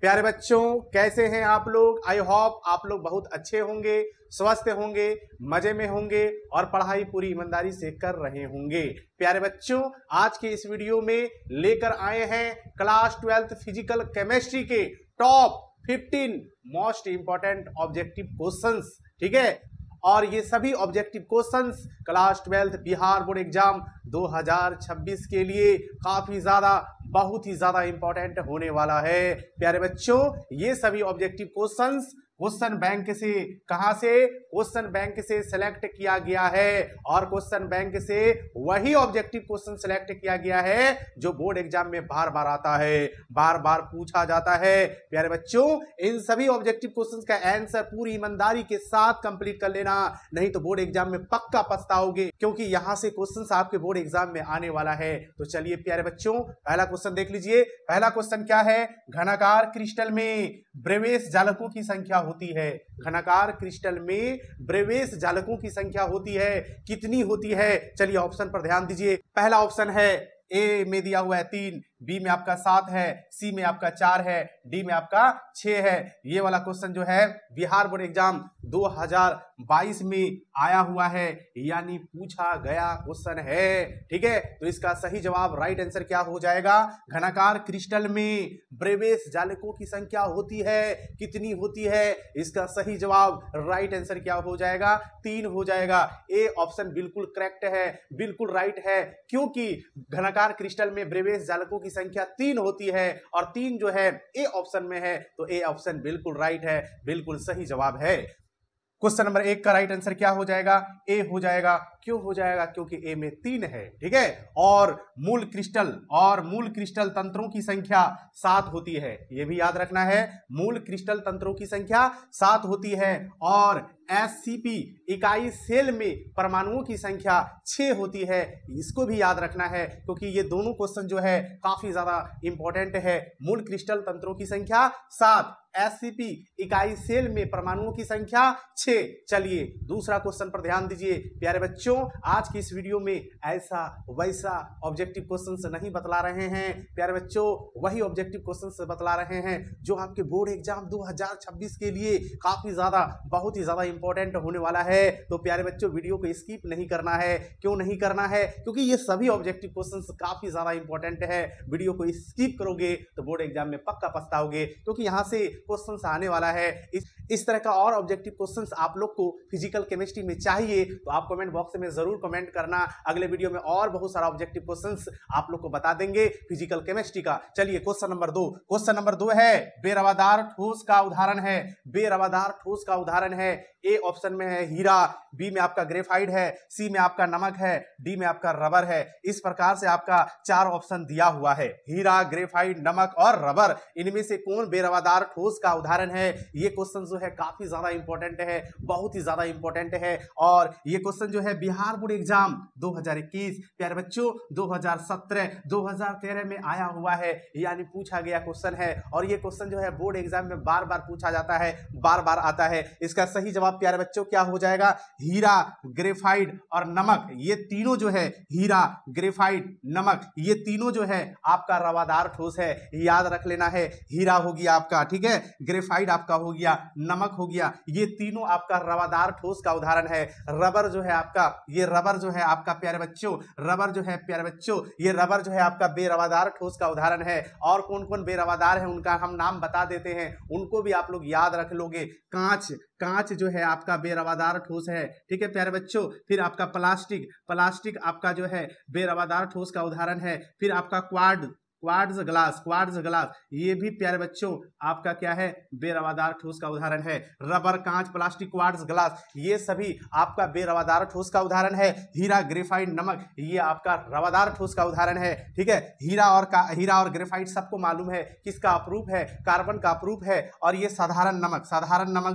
प्यारे बच्चों, कैसे हैं आप लोग? आई होप आप लोग बहुत अच्छे होंगे, स्वस्थ होंगे, मजे में होंगे और पढ़ाई पूरी ईमानदारी से कर रहे होंगे। प्यारे बच्चों, आज के इस वीडियो में लेकर आए हैं क्लास 12th फिजिकल केमिस्ट्री के top 15 most important objective questions. ठीक है, और ये सभी objective questions class 12th Bihar board exam 2026 के लिए काफी ज्यादा बहुत ही ज्यादा इंपॉर्टेंट होने वाला है। प्यारे बच्चों, ये सभी ऑब्जेक्टिव क्वेश्चंस क्वेश्चन बैंक से कहां से? क्वेश्चन बैंक से सिलेक्ट किया गया है और क्वेश्चन बैंक से वही ऑब्जेक्टिव क्वेश्चन सिलेक्ट किया गया है जो बोर्ड एग्जाम में बार बार आता है, बार बार पूछा जाता है। प्यारे बच्चों, इन सभी ऑब्जेक्टिव क्वेश्चंस का आंसर पूरी ईमानदारी के साथ कंप्लीट कर लेना, नहीं तो बोर्ड एग्जाम में पक्का पछताओगे, क्योंकि यहां से क्वेश्चंस आपके बोर्ड एग्जाम में आने वाला है। तो चलिए प्यारे बच्चों, पहला क्वेश्चन देख लीजिए। पहला क्वेश्चन क्या है? घनाकार क्रिस्टल में ब्रेवेस जालकों की संख्या होती है। घनाकार क्रिस्टल में ब्रेवेस जालकों की संख्या होती है, कितनी होती है? चलिए ऑप्शन पर ध्यान दीजिए। पहला ऑप्शन है ए में दिया हुआ है 3, बी में आपका 7 है, सी में आपका 4 है, डी में आपका 6 है। ये वाला क्वेश्चन जो है बिहार बोर्ड एग्जाम 2022 में आया हुआ है, यानी पूछा गया क्वेश्चन है। ठीक है, तो इसका सही जवाब राइट आंसर क्या हो जाएगा? घनाकार क्रिस्टल में ब्रेवेस जालकों की संख्या होती है, कितनी होती है? इसका सही जवाब राइट आंसर क्या हो जाएगा? 3 हो जाएगा। ए ऑप्शन बिल्कुल करेक्ट है, बिल्कुल राइट है, क्योंकि घनाकार क्रिस्टल में ब्रेवेस जालकों की संख्या 3 होती है और 3 जो है ए ऑप्शन में है, तो ए ऑप्शन बिल्कुल राइट है, बिल्कुल सही जवाब है। क्वेश्चन नंबर 1 का राइट आंसर क्या हो जाएगा? ए हो जाएगा। क्यों हो जाएगा? क्योंकि ए में 3 है। ठीक है, और मूल क्रिस्टल तंत्रों की संख्या 7 होती है, यह भी याद रखना है। मूल क्रिस्टल तंत्रों की संख्या 7 होती है और एससीपी इकाई सेल में परमाणुओं की संख्या 6 होती है, इसको भी याद रखना है, क्योंकि ये दोनों क्वेश्चन जो है काफी ज्यादा इंपॉर्टेंट है। मूल क्रिस्टल तंत्रों की संख्या 7, एससीपी इकाई सेल में परमाणुओं की संख्या 6। चलिए दूसरा क्वेश्चन पर ध्यान दीजिए। प्यारे बच्चों, आज की इस वीडियो में ऐसा वैसा ऑब्जेक्टिव क्वेश्चंस नहीं बतला रहे हैं। प्यारे बच्चों, वही ऑब्जेक्टिव क्वेश्चंस बतला रहे हैं जो आपके बोर्ड एग्जाम 2026 के लिए काफी ज्यादा बहुत ही ज्यादा इंपॉर्टेंट होने वाला है। तो प्यारे बच्चों, वीडियो को स्किप नहीं करना है। क्यों नहीं करना है? क्योंकि ये सभी ऑब्जेक्टिव क्वेश्चंस काफी ज्यादा इंपॉर्टेंट है। वीडियो को स्किप करोगे तो बोर्ड एग्जाम में पक्का पछताओगे, क्योंकि यहां से क्वेश्चंस आने वाला है। इस तरह का और ऑब्जेक्टिव क्वेश्चंस आप लोग को फिजिकल केमिस्ट्री में चाहिए तो आप कमेंट बॉक्स में जरूर कमेंट करना। अगले वीडियो में और बहुत सारा ऑब्जेक्टिव क्वेश्चंस आप लोग को बता देंगे फिजिकल केमिस्ट्री का। चलिए क्वेश्चन नंबर 2। क्वेश्चन नंबर 2 है बेरवादार ठोस का उदाहरण है। बेरवादार ठोस का उदाहरण है। ए ऑप्शन में है हीरा, बी में आपका ग्रेफाइट है, सी में आपका नमक है, डी में आपका रबर है। इस प्रकार से आपका 4 ऑप्शन दिया हुआ है, हीरा, ग्रेफाइट, नमक और रबर। इनमें से कौन बेरवादार ठोस का उदाहरण है? ये क्वेश्चन जो है काफी ज्यादा इंपॉर्टेंट है, बहुत ही ज्यादा इंपॉर्टेंट है, और ये क्वेश्चन जो है बिहार बोर्ड एग्जाम 2021, प्यारे बच्चों 2017, 2013 में आया हुआ है, यानी पूछा गया क्वेश्चन है। और ये क्वेश्चन जो है बोर्ड एग्जाम में बार बार पूछा जाता है, बार बार आता है। इसका सही जवाब प्यारे बच्चों क्या हो जाएगा? हीरा, ग्रेफाइट और नमक। ये तीनों जो है हीरा, ग्रेफाइट, नमक, ये तीनों जो है आपका रवादार ठोस है, याद रख लेना है। हीरा हो गया आपका, ठीक है, ग्रेफाइट आपका हो गया, नमक हो गया, ये तीनों आपका रवादार ठोस का उदाहरण है। रबर जो है आपका, ये रबर जो है आपका प्यारे बच्चों, रबर जो है प्यारे बच्चों, ये रबर जो है आपका बेरवादार ठोस का उदाहरण है। और कौन कौन बेरवादार है उनका हम नाम बता देते हैं, उनको भी आप लोग याद रख लोगे। कांच जो है आपका बेरवादार ठोस है, ठीक है प्यारे बच्चों। फिर आपका प्लास्टिक आपका जो है बेरवादार ठोस का उदाहरण है। फिर आपका क्वार्ट्ज ग्लास, ये भी प्यारे बच्चों आपका क्या है? बेरवादार ठोस का उदाहरण है। रबर, कांच, प्लास्टिक, क्वार्ट्ज ग्लास, ये सभी आपका बेरवादार ठोस का उदाहरण है। हीरा, ग्रेफाइट, नमक, ये आपका रवादार ठोस का उदाहरण है। ठीक है, हीरा और ग्रेफाइट सबको मालूम है किसका अप्रूफ है? कार्बन का अप्रूफ है। और ये साधारण नमक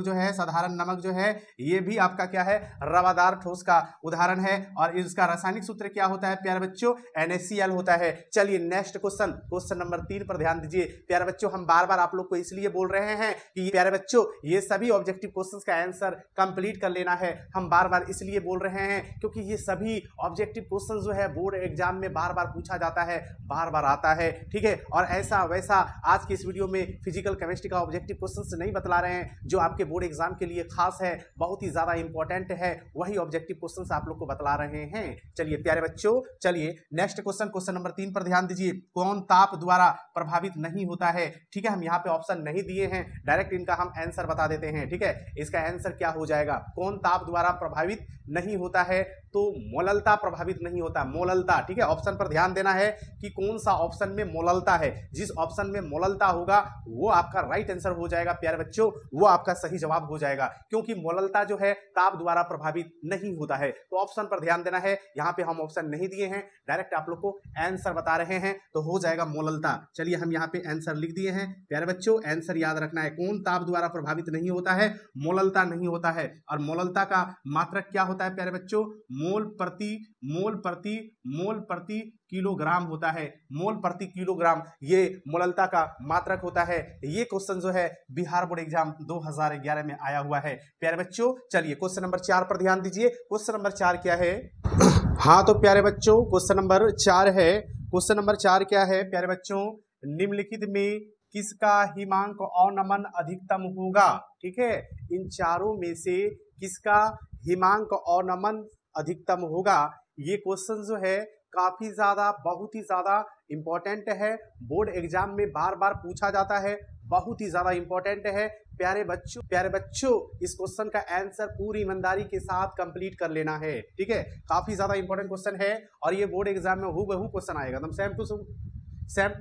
जो है ये भी आपका क्या है? रवादार ठोस का उदाहरण है। और इसका रासायनिक सूत्र क्या होता है प्यारे बच्चों? NaCl होता है। चलिए नेक्स्ट क्वेश्चन क्वेश्चन नंबर 3 पर ध्यान दीजिए। प्यारे बच्चों, हम बार बार आप लोग को इसलिए बोल रहे हैं कि प्यारे बच्चों ये सभी ऑब्जेक्टिव क्वेश्चंस का आंसर कंप्लीट कर लेना है। हम बार बार इसलिए बोल रहे हैं क्योंकि ये सभी ऑब्जेक्टिव क्वेश्चन जो है बोर्ड एग्जाम में बार बार पूछा जाता है, बार बार आता है, ठीक है। और ऐसा वैसा आज की इस वीडियो में फिजिकल केमिस्ट्री का ऑब्जेक्टिव क्वेश्चन नहीं बतला रहे हैं जो आपके बोर्ड एग्जाम के लिए खास है, बहुत ही ज्यादा इंपॉर्टेंट है, वही ऑब्जेक्टिव क्वेश्चन आप लोग को बतला रहे हैं। चलिए प्यारे बच्चों, चलिए नेक्स्ट क्वेश्चन, क्वेश्चन नंबर 3 पर ध्यान दीजिए। कौन ताप द्वारा प्रभावित नहीं होता है? ठीक है, हम यहाँ पे ऑप्शन नहीं दिए हैं, डायरेक्ट इनका हम आंसर बता देते हैं, ठीक है। इसका आंसर क्या हो जाएगा? कौन ताप द्वारा प्रभावित नहीं होता है? तो मोललता प्रभावित नहीं होता, मोललता, ठीक है। ऑप्शन पर ध्यान देना है कि कौन सा ऑप्शन में मोललता है। जिस ऑप्शन में मोललता होगा वो आपका राइट आंसर हो जाएगा प्यारे बच्चों, वो आपका सही जवाब हो जाएगा, क्योंकि मोललता जो है ताप द्वारा प्रभावित नहीं होता है। तो ऑप्शन पर ध्यान देना है, यहाँ पे हम ऑप्शन नहीं दिए हैं, डायरेक्ट आप लोग को आंसर बता रहे हैं, तो हो जाएगा मोललता। चलिए हम यहाँ पे आंसर लिख दिए हैं प्यारे बच्चों, आंसर याद रखना है, कौन ताप द्वारा प्रभावित नहीं होता है? मोललता नहीं होता है। और मोललता का मात्रक क्या होता है प्यारे बच्चों? मोल प्रति किलोग्राम होता है, मोल प्रति किलोग्राम, ये मोललता का मात्रक होता है। ये क्वेश्चन जो है बिहार बोर्ड एग्जाम 2011 में आया हुआ है प्यारे बच्चों। चलिए क्वेश्चन नंबर 4 पर ध्यान दीजिए। क्वेश्चन नंबर 4 क्या है? हाँ तो प्यारे बच्चों क्वेश्चन नंबर 4 है। क्वेश्चन नंबर 4 क्या है प्यारे बच्चों? निम्नलिखित में किसका हिमांक अवनमन अधिकतम होगा? ठीक है, इन चारों में से किसका हिमांक अवनमन अधिकतम होगा? ये क्वेश्चन जो है काफी ज्यादा, बहुत ही ज्यादा इंपॉर्टेंट है, बोर्ड एग्जाम में बार बार पूछा जाता है, बहुत ही ज्यादा इंपॉर्टेंट है प्यारे बच्चों। इस क्वेश्चन का आंसर पूरी ईमानदारी के साथ कंप्लीट कर लेना है, ठीक है। काफी ज्यादा इंपॉर्टेंट क्वेश्चन है और ये बोर्ड एग्जाम में हूबहू क्वेश्चन आएगा, एकदम सेम टू सेम।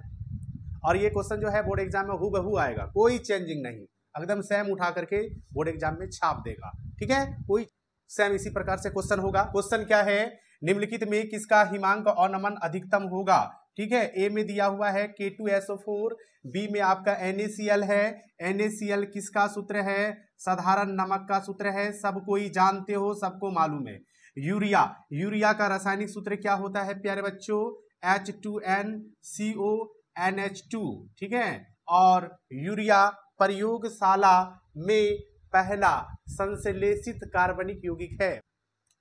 और ये क्वेश्चन जो है बोर्ड एग्जाम में हूबहू आएगा, कोई चेंजिंग नहीं, एकदम सेम उठा करके बोर्ड एग्जाम में छाप देगा, ठीक है। कोई सेम इसी प्रकार से क्वेश्चन होगा। क्वेश्चन क्या है? निम्नलिखित में किसका हिमांक अवनमन अधिकतम होगा? ठीक है, ए में दिया हुआ है K2SO4, बी में आपका NaCl है। NaCl किसका सूत्र है? साधारण नमक का सूत्र है, सब कोई जानते हो, सबको मालूम है। यूरिया का रासायनिक सूत्र क्या होता है प्यारे बच्चों? H2NCONH2, ठीक है। और यूरिया प्रयोगशाला में पहला संश्लेषित कार्बनिक यौगिक है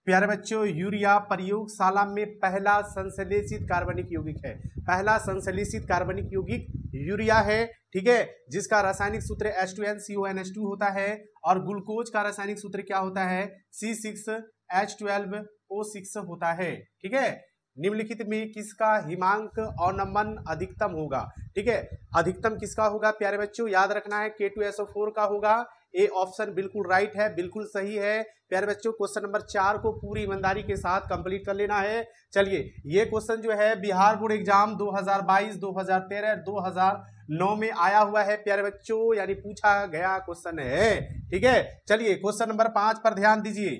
प्यारे बच्चों। यूरिया प्रयोगशाला में पहला संश्लेषित कार्बनिक यौगिक है, पहला संश्लेषित कार्बनिक यौगिक यूरिया है, ठीक है, जिसका रासायनिक सूत्र H2NCONH2 होता है। और ग्लूकोज का रासायनिक सूत्र क्या होता है? C6H12O6 होता है, ठीक है। निम्नलिखित में किसका हिमांक अवनमन अधिकतम होगा? ठीक है, अधिकतम किसका होगा प्यारे बच्चों? याद रखना है K2SO4 का होगा। ए ऑप्शन बिल्कुल राइट है, बिल्कुल सही है प्यारे बच्चों। क्वेश्चन नंबर 4 को पूरी ईमानदारी के साथ कंप्लीट कर लेना है। चलिए, ये क्वेश्चन जो है बिहार बोर्ड एग्जाम 2022, 2013, 2009 में आया हुआ है प्यारे बच्चों, यानी पूछा गया क्वेश्चन है, ठीक है। चलिए क्वेश्चन नंबर 5 पर ध्यान दीजिए।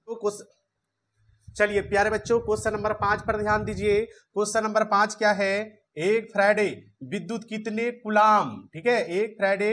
तो चलिए प्यारे बच्चों क्वेश्चन नंबर 5 पर ध्यान दीजिए। क्वेश्चन नंबर 5 क्या है? एक फैराडे विद्युत कितने कूलाम, ठीक है, एक फैराडे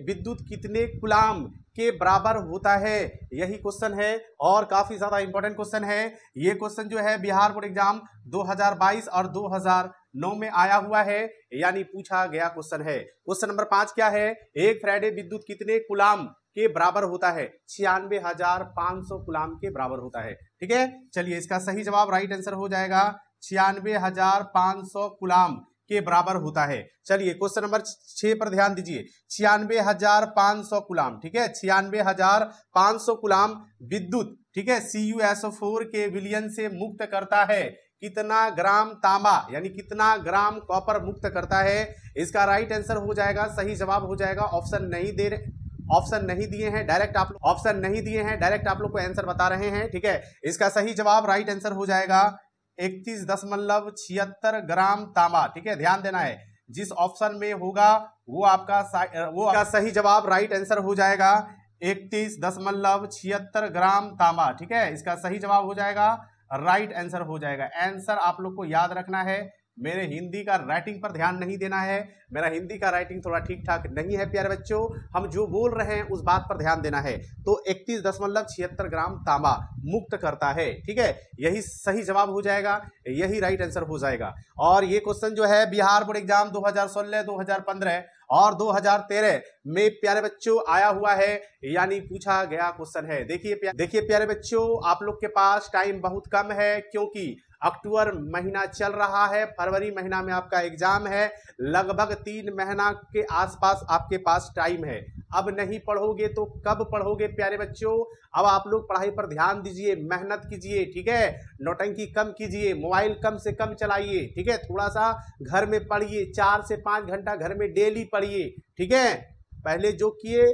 विद्युत कितने कूलाम के बराबर होता है? यही क्वेश्चन है और काफी ज्यादा इंपॉर्टेंट क्वेश्चन है। ये क्वेश्चन जो है बिहार बोर्ड एग्जाम 2022 और 2009 में आया हुआ है, यानी पूछा गया क्वेश्चन है। क्वेश्चन नंबर 5 क्या है? एक फैराडे विद्युत कितने कूलाम के बराबर होता है? 96,500 कूलाम के बराबर होता है, ठीक है। चलिए इसका सही जवाब राइट आंसर हो जाएगा 96,500 कूलाम के बराबर होता है। चलिए क्वेश्चन नंबर 6 पर ध्यान दीजिए। 96,500 कूलाम, ठीक है, 96,500 कूलाम विद्युत, ठीक है, CuSO4 के विलयन से मुक्त करता है कितना ग्राम तांबा, यानी कितना ग्राम कॉपर मुक्त करता है? इसका राइट आंसर हो जाएगा, सही जवाब हो जाएगा, ऑप्शन नहीं दिए हैं, डायरेक्ट आप लोग को आंसर बता रहे हैं, ठीक है। इसका सही जवाब राइट आंसर हो जाएगा 31.76 ग्राम तांबा, ठीक है, ध्यान देना है। जिस ऑप्शन में होगा वो आपका सही जवाब राइट आंसर हो जाएगा 31.76 ग्राम तांबा, ठीक है। इसका सही जवाब हो जाएगा, राइट आंसर हो जाएगा। आंसर आप लोग को याद रखना है, मेरे हिंदी का राइटिंग पर ध्यान नहीं देना है, मेरा हिंदी का राइटिंग थोड़ा ठीक ठाक नहीं है प्यारे बच्चों, हम जो बोल रहे हैं उस बात पर ध्यान देना है। तो 31.76 ग्राम तांबा मुक्त करता है, ठीक है, यही सही जवाब हो जाएगा, यही राइट आंसर हो जाएगा। और ये क्वेश्चन जो है बिहार बोर्ड एग्जाम 2016, 2015 और 2013 में प्यारे बच्चों आया हुआ है, यानी पूछा गया क्वेश्चन है। देखिए प्यारे बच्चों, आप लोग के पास टाइम बहुत कम है, क्योंकि अक्टूबर महीना चल रहा है, फरवरी महीना में आपका एग्जाम है, लगभग 3 महीना के आसपास आपके पास टाइम है। अब नहीं पढ़ोगे तो कब पढ़ोगे प्यारे बच्चों? अब आप लोग पढ़ाई पर ध्यान दीजिए, मेहनत कीजिए, ठीक है, नौटंकी कम कीजिए, मोबाइल कम से कम चलाइए, ठीक है, थोड़ा सा घर में पढ़िए, 4 से 5 घंटा घर में डेली पढ़िए, ठीक है। पहले जो किए,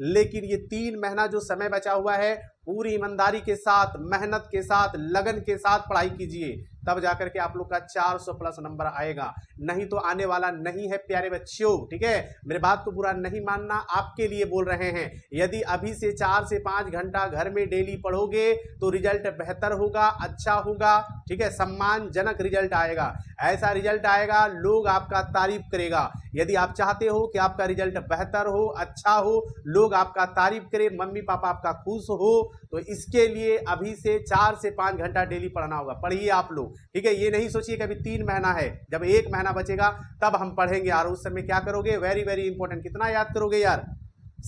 लेकिन ये 3 महीना जो समय बचा हुआ है, पूरी ईमानदारी के साथ, मेहनत के साथ, लगन के साथ पढ़ाई कीजिए, तब जाकर के आप लोग का 400 प्लस नंबर आएगा, नहीं तो आने वाला नहीं है प्यारे बच्चों, ठीक है। मेरे बात को बुरा नहीं मानना, आपके लिए बोल रहे हैं। यदि अभी से 4 से 5 घंटा घर में डेली पढ़ोगे तो रिजल्ट बेहतर होगा, अच्छा होगा, ठीक है, सम्मानजनक रिजल्ट आएगा, ऐसा रिजल्ट आएगा लोग आपका तारीफ करेगा। यदि आप चाहते हो कि आपका रिजल्ट बेहतर हो, अच्छा हो, लोग आपका तारीफ करें, मम्मी पापा आपका खुश हो, तो इसके लिए अभी से 4 से 5 घंटा डेली पढ़ना होगा। पढ़िए आप लोग, ठीक है, ये नहीं सोचिए कि अभी 3 महीना है, जब 1 महीना बचेगा तब हम पढ़ेंगे, और उस समय क्या करोगे? वेरी वेरी इंपॉर्टेंट, कितना याद करोगे यार,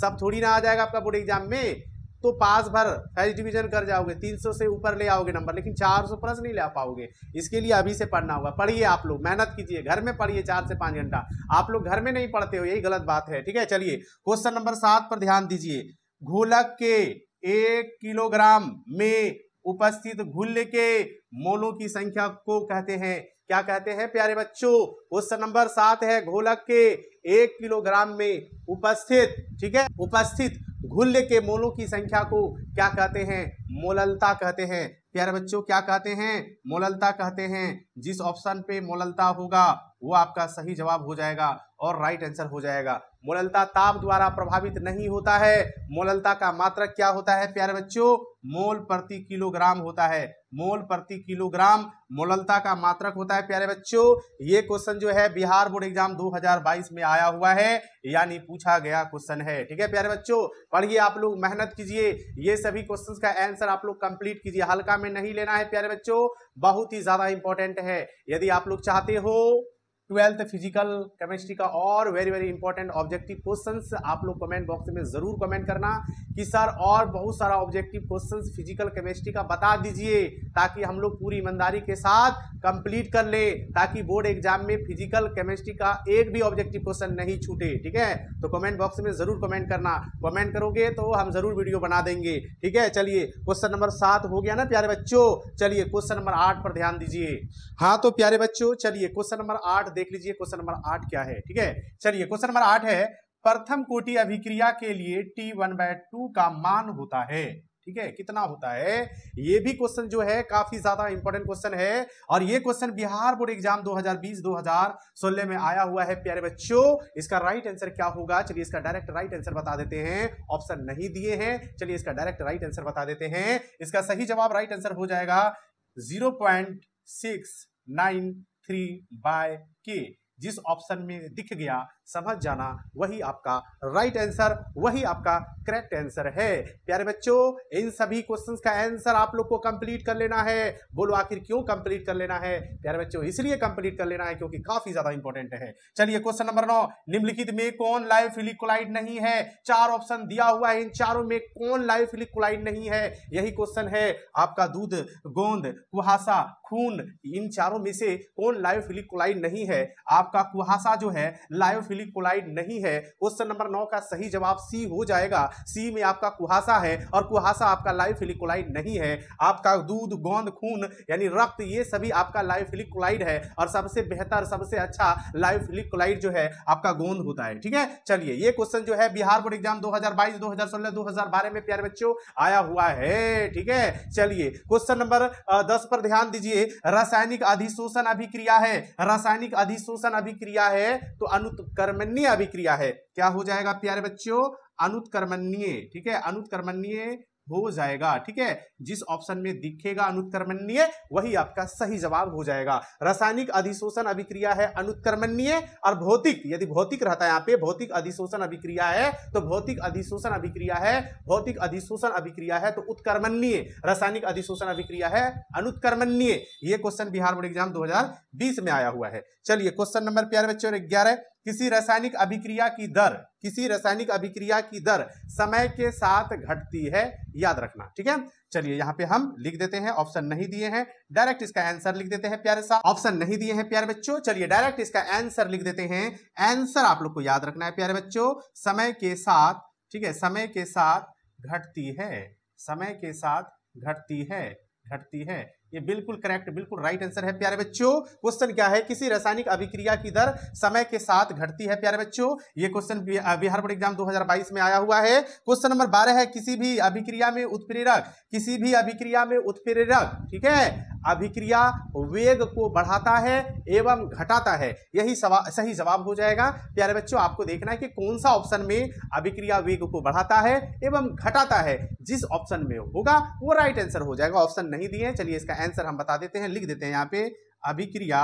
सब थोड़ी ना आ जाएगा आपका बोर्ड एग्जाम में, तो पास भर फर्स्ट डिवीजन कर जाओगे, 300 से ऊपर ले आओगे नंबर, लेकिन 400 प्लस नहीं ले पाओगे। इसके लिए अभी से पढ़ना होगा। पढ़िए आप लोग, मेहनत कीजिए, घर में पढ़िए 4 से 5 घंटा। आप लोग घर में नहीं पढ़ते हो, यही गलत बात है, ठीक है। चलिए क्वेश्चन नंबर 7 पर ध्यान दीजिए। घोलक के 1 किलोग्राम में उपस्थित घुल्ल के मोलों की संख्या को कहते हैं, क्या कहते हैं प्यारे बच्चों? क्वेश्चन नंबर 7 है, घोलक के 1 किलोग्राम में उपस्थित, ठीक है, उपस्थित घुल्ल के मोलों की संख्या को क्या कहते हैं? मोललता कहते हैं प्यारे बच्चों। क्या कहते हैं? मोललता कहते हैं। जिस ऑप्शन पे मोललता होगा वो आपका सही जवाब हो जाएगा और राइट आंसर हो जाएगा। मोललता ताप द्वारा प्रभावित नहीं होता है। मोललता का मात्रक क्या होता है प्यारे बच्चों? मोल प्रति किलोग्राम होता है। मोल प्रति किलोग्राम मोललता का मात्रक होता है प्यारे बच्चों। ये क्वेश्चन जो है बिहार बोर्ड एग्जाम 2022 में आया हुआ है, यानी पूछा गया क्वेश्चन है, ठीक है प्यारे बच्चों। पढ़िए आप लोग, मेहनत कीजिए, ये सभी क्वेश्चंस का आंसर आप लोग कंप्लीट कीजिए, हल्का में नहीं लेना है प्यारे बच्चों, बहुत ही ज्यादा इंपॉर्टेंट है। यदि आप लोग चाहते हो 12th फिजिकल केमिस्ट्री का और very very important objective questions, आप लोग कमेंट बॉक्स में जरूर कमेंट करना कि सर और बहुत सारा ऑब्जेक्टिव क्वेश्चंस फिजिकल केमिस्ट्री का बता दीजिए, ताकि हम लोग पूरी ईमानदारी के साथ कंप्लीट कर ले, ताकि बोर्ड एग्जाम में फिजिकल केमिस्ट्री का एक भी ऑब्जेक्टिव क्वेश्चन नहीं छूटे, ठीक है। तो कमेंट बॉक्स में जरूर कमेंट करना, कमेंट करोगे तो हम जरूर वीडियो बना देंगे, ठीक है। चलिए क्वेश्चन नंबर 7 हो गया ना प्यारे बच्चों। चलिए क्वेश्चन नंबर 8 पर ध्यान दीजिए। हाँ तो प्यारे बच्चों, चलिए क्वेश्चन नंबर 8 देख लीजिए। क्वेश्चन नंबर 8 क्या है, ठीक है। चलिए क्वेश्चन नंबर 8 है, प्रथम कोटि अभिक्रिया के लिए T1/2 का मान होता है, ठीक है, कितना होता है? ये भी क्वेश्चन जो है काफी ज्यादा इंपॉर्टेंट क्वेश्चन है, और ये क्वेश्चन बिहार बोर्ड एग्जाम 2020-2016 में आया हुआ है प्यारे बच्चों। इसका राइट आंसर क्या होगा? चलिए इसका डायरेक्ट राइट आंसर बता देते हैं, ऑप्शन नहीं दिए हैं, चलिए इसका डायरेक्ट राइट आंसर बता देते हैं। इसका सही जवाब राइट आंसर हो जाएगा 0.693/K। जिस ऑप्शन में दिख गया समझ जाना, वही आपका राइट आंसर, वही आपका करेक्ट आंसर है प्यारे बच्चों। इन सभी क्वेश्चंस का आंसर आप लोग को कंप्लीट कर लेना है। बोलो आखिर क्यों कंप्लीट कर लेना है प्यारे बच्चों? इसलिए कंप्लीट कर लेना है क्योंकि काफी ज्यादा इंपॉर्टेंट है। चलिए क्वेश्चन नंबर 9, निम्नलिखित में कौन लायोफिलिक कोलाइड नहीं है? 4 ऑप्शन दिया हुआ है, इन चारों में कौन लायोफिलिक कोलाइड नहीं है? यही क्वेश्चन है आपका। दूध, गोंद, कुहासा, खून, इन चारों में से कौन लायोफिलिक कोलाइड नहीं है? आपका कुहासा जो है लायोफिलिक कोलाइड नहीं है। क्वेश्चन नंबर 9 का सही जवाब सी हो जाएगा। सी में आपका कुहासा है, और कुहासा आपका लायोफिलिक कोलाइड नहीं है। आपका दूध, गोंद, खून यानी रक्त, ये सभी आपका लायोफिलिक कोलाइड है, और सबसे बेहतर, सबसे अच्छा लायोफिलिक कोलाइड जो है आपका गोंद होता है, ठीक है। चलिए ये क्वेश्चन जो है बिहार बोर्ड एग्जाम 2022, 2016, 2012 में प्यारे बच्चों आया हुआ है, ठीक है। चलिए क्वेश्चन नंबर 10 पर ध्यान दीजिए। रासायनिक अधिशोषण अभिक्रिया है, रासायनिक अधिशोषण अभिक्रिया है तो अनुत्क्रमणीय अभिक्रिया है। क्या हो जाएगा प्यारे बच्चों? अनुत्क्रमणीय, ठीक है, अनुत्क्रमणीय हो जाएगा। ठीक है, जिस ऑप्शन में दिखेगा अनुत्क्रमणीय वही आपका सही जवाब हो जाएगा। रासायनिक अधिशोषण अभिक्रिया है अनुत्क्रमणीय, और भौतिक, यदि भौतिक रहता है यहाँ पे भौतिक अधिशोषण अभिक्रिया है तो भौतिक अधिशोषण अभिक्रिया है, भौतिक अधिशोषण अभिक्रिया है तो उत्क्रमणीय, रासायनिक अधिशोषण अभिक्रिया है अनुत्क्रमणीय। ये क्वेश्चन बिहार बोर्ड एग्जाम 2020 में आया हुआ है। चलिए क्वेश्चन नंबर प्यारे बच्चों 11, किसी रासायनिक अभिक्रिया की दर, किसी रासायनिक अभिक्रिया की दर समय के साथ घटती है, याद रखना। ठीक है, चलिए यहां पे हम लिख देते हैं, ऑप्शन नहीं दिए हैं, डायरेक्ट इसका आंसर लिख देते हैं प्यारे साहब। ऑप्शन नहीं दिए हैं प्यारे बच्चों, चलिए डायरेक्ट इसका आंसर लिख देते हैं। आंसर आप लोग को याद रखना है प्यारे बच्चों, समय के साथ, ठीक है, समय के साथ घटती है, समय के साथ घटती है, घटती है। ये बिल्कुल करेक्ट, बिल्कुल राइट आंसर है प्यारे बच्चों। क्वेश्चन क्या है, किसी रासायनिक अभिक्रिया की दर समय के साथ घटती है प्यारे बच्चों। ये क्वेश्चन बिहार बोर्ड एग्जाम 2022 में आया हुआ है। क्वेश्चन नंबर 12 है, किसी भी अभिक्रिया में उत्प्रेरक, किसी भी अभिक्रिया में उत्प्रेरक, ठीक है, अभिक्रिया वेग को बढ़ाता है एवं घटाता है, यही सही जवाब हो जाएगा प्यारे बच्चों। आपको देखना है कि कौन सा ऑप्शन में अभिक्रिया वेग को बढ़ाता है एवं घटाता है, जिस ऑप्शन में होगा वो राइट आंसर हो जाएगा। ऑप्शन नहीं दिए, चलिए इसका आंसर हम बता देते हैं, लिख देते हैं यहाँ पे। अभिक्रिया,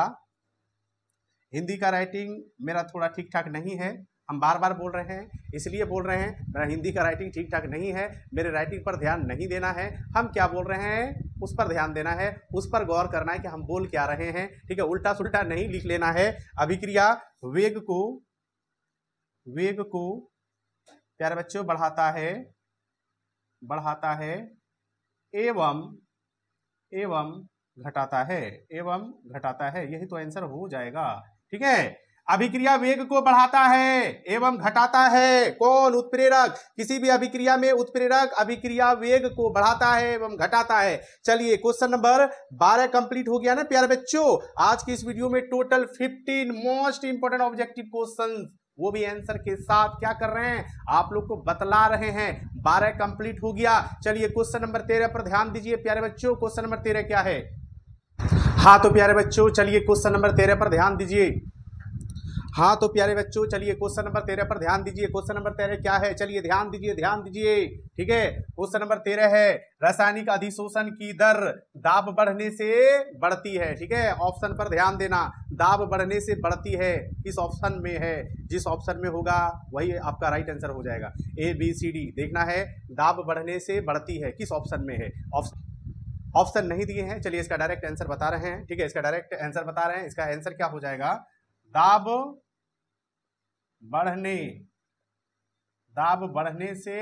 हिंदी का राइटिंग मेरा थोड़ा ठीक ठाक नहीं है, हम बार बार बोल रहे हैं, इसलिए बोल रहे हैं मेरा हिंदी का राइटिंग ठीक ठाक नहीं है, मेरे राइटिंग पर ध्यान नहीं देना है, हम क्या बोल रहे हैं उस पर ध्यान देना है, उस पर गौर करना है कि हम बोल क्या रहे हैं। ठीक है, उल्टा सुल्टा नहीं लिख लेना है। अभिक्रिया वेग को, वेग को प्यारे बच्चों बढ़ाता है, बढ़ाता है एवं, एवं घटाता है, एवं घटाता है, यही तो आंसर हो जाएगा। ठीक है, अभिक्रिया वेग को बढ़ाता है एवं घटाता है, कौन, उत्प्रेरक, किसी भी अभिक्रिया में उत्प्रेरक अभिक्रिया वेग को बढ़ाता है एवं घटाता है। चलिए क्वेश्चन नंबर 12 कंप्लीट हो गया ना प्यारे बच्चों। आज की इस वीडियो में total 15 most important objective question, वो भी आंसर के साथ क्या कर रहे हैं आप लोग को बतला रहे हैं। 12 कंप्लीट हो गया। चलिए क्वेश्चन नंबर 13 पर ध्यान दीजिए प्यारे बच्चों। क्वेश्चन नंबर 13 क्या है? हाँ तो प्यारे बच्चों चलिए क्वेश्चन नंबर 13 पर ध्यान दीजिए। हाँ तो प्यारे बच्चों चलिए क्वेश्चन नंबर 13 पर ध्यान दीजिए। क्वेश्चन नंबर 13 क्या है? चलिए ध्यान दीजिए, ध्यान दीजिए। ठीक है, क्वेश्चन नंबर 13 है, रासायनिक अधिशोषण की दर दाब बढ़ने से बढ़ती है। ठीक है, ऑप्शन पर ध्यान देना, दाब बढ़ने से बढ़ती है, किस ऑप्शन में है? जिस ऑप्शन में होगा वही आपका राइट आंसर हो जाएगा। ए बी सी डी देखना है, दाब बढ़ने से बढ़ती है, किस ऑप्शन में है? ऑप्शन नहीं दिए हैं। चलिए इसका डायरेक्ट आंसर बता रहे हैं। ठीक है, इसका डायरेक्ट आंसर बता रहे हैं। इसका आंसर क्या हो जाएगा? दाब बढ़ने, दाब बढ़ने से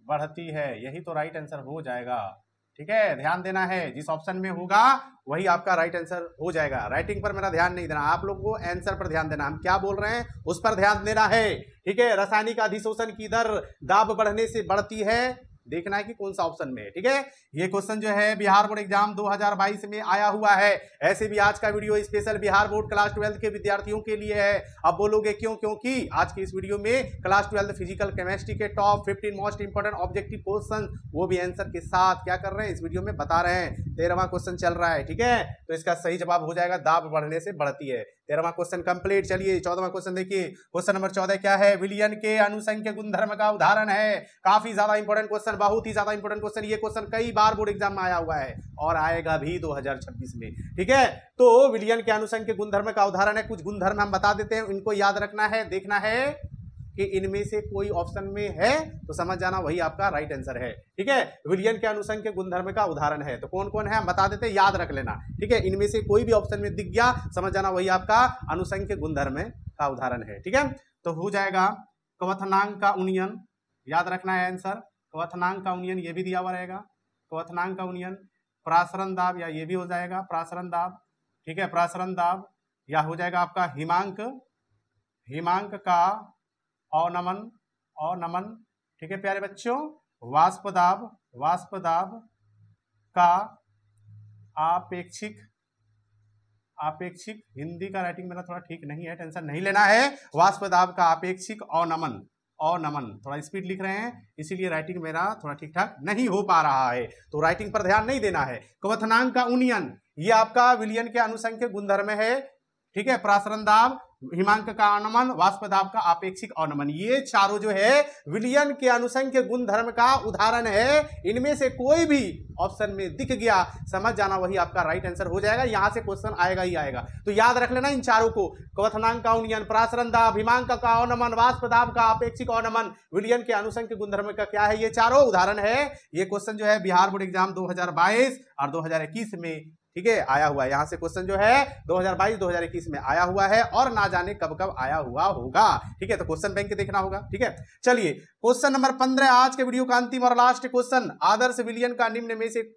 बढ़ती है, यही तो राइट आंसर हो जाएगा। ठीक है, ध्यान देना है, जिस ऑप्शन में होगा वही आपका राइट आंसर हो जाएगा। राइटिंग पर मेरा ध्यान नहीं देना, आप लोग को आंसर पर ध्यान देना, हम क्या बोल रहे हैं उस पर ध्यान देना है। ठीक है, रासायनिक अधिशोषण की दर दाब बढ़ने से बढ़ती है, देखना है कि कौन सा ऑप्शन में है। ठीक है, ये क्वेश्चन जो है बिहार बोर्ड एग्जाम 2022 में आया हुआ है। ऐसे भी आज का video special Bihar board class 12 के विद्यार्थियों के लिए है। अब बोलोगे क्यों? क्योंकि आज की इस वीडियो में क्लास 12 फिजिकल केमिस्ट्री के top 15 most important objective question, वो भी आंसर के साथ क्या कर रहे हैं, इस वीडियो में बता रहे हैं। 13वां क्वेश्चन चल रहा है। ठीक है, तो इसका सही जवाब हो जाएगा दाब बढ़ने से बढ़ती है। 13वां क्वेश्चन कंप्लीट। चलिए 14वां क्वेश्चन देखिए। क्वेश्चन नंबर 14 क्या है? विलयन के अनुसंख्य गुणधर्म का उदाहरण है। काफी ज्यादा इंपोर्टेंट क्वेश्चन, बहुत ही ज्यादा इंपोर्टेंट क्वेश्चन। ये क्वेश्चन कई बार बोर्ड एग्जाम में आया हुआ है और आएगा भी 2026 में। ठीक है, तो विलयन के अनुसंख्य गुणधर्म का उदाहरण है। कुछ गुणधर्म हम बता देते हैं, इनको याद रखना है। देखना है कि इनमें से कोई ऑप्शन में है तो समझ जाना वही आपका राइट आंसर है। ठीक है, विलयन के अनुसंख्य गुणधर्म का उदाहरण है, तो कौन कौन है हम बता देते हैं, याद रख लेना। ठीक है, इनमें से कोई भी ऑप्शन में दिख गया समझ जाना वही आपका अनुसंख्य गुणधर्म का उदाहरण है। ठीक है, तो हो जाएगा क्वथनांक का उन्नयन, याद रखना है आंसर। क्वथनांक का उन्नयन ये भी दिया हुआ रहेगा, क्वथनांक का उन्नयन। प्रासरण दाब, या ये भी हो जाएगा प्रासरण दाब। ठीक है, प्रासरण दाब, या हो जाएगा आपका हिमांक, हिमांक का अवनमन, अवनमन। ठीक है प्यारे बच्चों, वाष्प दाब, वाष्प दाब का आपेक्षिक, आपेक्षिक, हिंदी का राइटिंग मेरा थोड़ा ठीक नहीं है, टेंशन नहीं लेना है। वाष्प दाब का आपेक्षिक अवनमन, अवनमन, थोड़ा स्पीड लिख रहे हैं इसीलिए राइटिंग मेरा थोड़ा ठीक ठाक नहीं हो पा रहा है, तो राइटिंग पर ध्यान नहीं देना है। क्वथनांक का उन्नयन ये आपका विलयन के अनुसंख्य गुणधर्म है। ठीक है, प्रासरण दाब हिमांक का अवनमन, वाष्प दाब का आपेक्षिक अवनमन, ये चारों जो है विलियन के अनुसंख्य गुणधर्म का उदाहरण है। इनमें से कोई भी ऑप्शन में दिख गया, समझ जाना वही आपका राइट आंसर हो जाएगा। यहां से क्वेश्चन आएगा ही आएगा, तो याद रख लेना इन चारों को। क्वथनांक का अवनयन, प्रासरण दाब, हिमांक का अवनमन, वाष्प दाब का आपेक्षिक अवनमन, विलियन के अनुसंख्य गुणधर्म का क्या है, ये चारों उदाहरण है। ये क्वेश्चन जो है बिहार बोर्ड एग्जाम 2022 और 2021 में, ठीक है, आया हुआ है। यहां से क्वेश्चन जो है 2022-2021 में आया हुआ है और ना जाने कब कब आया हुआ होगा, ठीक है। तो क्वेश्चन बैंक देखना होगा, ठीक है। चलिए क्वेश्चन नंबर 15, आज के वीडियो का अंतिम और लास्ट क्वेश्चन। आदर्श विलियन का निम्न में से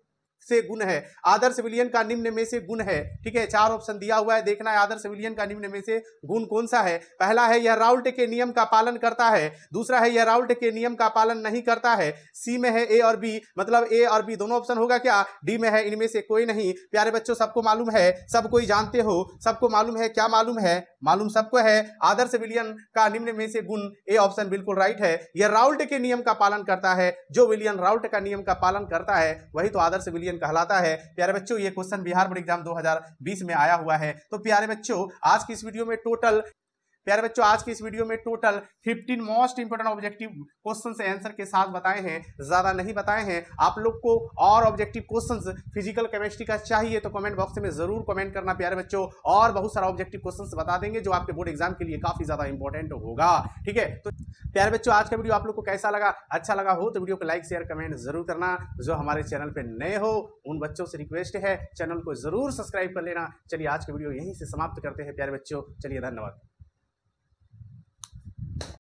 गुण है, आदर्श विलियन का निम्न में से गुण है, ठीक है। चार ऑप्शन दिया हुआ है, देखना है आदर्श विलियन का निम्न में से गुण कौन सा है। पहला है यह राउल्ट के नियम का पालन करता है, दूसरा है यह राउल्ट के नियम का पालन नहीं करता है, सी में है ए और बी, मतलब ए और बी दोनों ऑप्शन होगा क्या, डी में है इनमें से कोई नहीं। प्यारे बच्चों सबको मालूम है, सब कोई जानते हो, सबको मालूम है, क्या मालूम है, मालूम सबको है। आदर्श विलियन का निम्न में से गुण, ए ऑप्शन बिल्कुल राइट है। यह राउल्ट के नियम का पालन करता है, जो विलियन राउल्ट का नियम का पालन करता है वही तो आदर्श विलियन कहलाता है। प्यारे बच्चों ये क्वेश्चन बिहार बोर्ड एग्जाम 2020 में आया हुआ है। तो प्यारे बच्चों आज की इस वीडियो में total 15 most important objective question से आंसर के साथ बताए हैं, ज्यादा नहीं बताए हैं। आप लोग को और ऑब्जेक्टिव क्वेश्चंस फिजिकल केमिस्ट्री का चाहिए तो कमेंट बॉक्स में जरूर कमेंट करना प्यारे बच्चों, और बहुत सारा ऑब्जेक्टिव क्वेश्चंस बता देंगे जो आपके बोर्ड एग्जाम के लिए काफी ज्यादा इंपॉर्टेंट होगा, ठीक है। तो प्यारे बच्चों आज का वीडियो आप लोग को कैसा लगा, अच्छा लगा हो तो वीडियो को लाइक शेयर कमेंट जरूर करना। जो हमारे चैनल पे नए हो उन बच्चों से रिक्वेस्ट है चैनल को जरूर सब्सक्राइब कर लेना। चलिए आज का वीडियो यहीं से समाप्त करते हैं प्यारे बच्चों, चलिए धन्यवाद।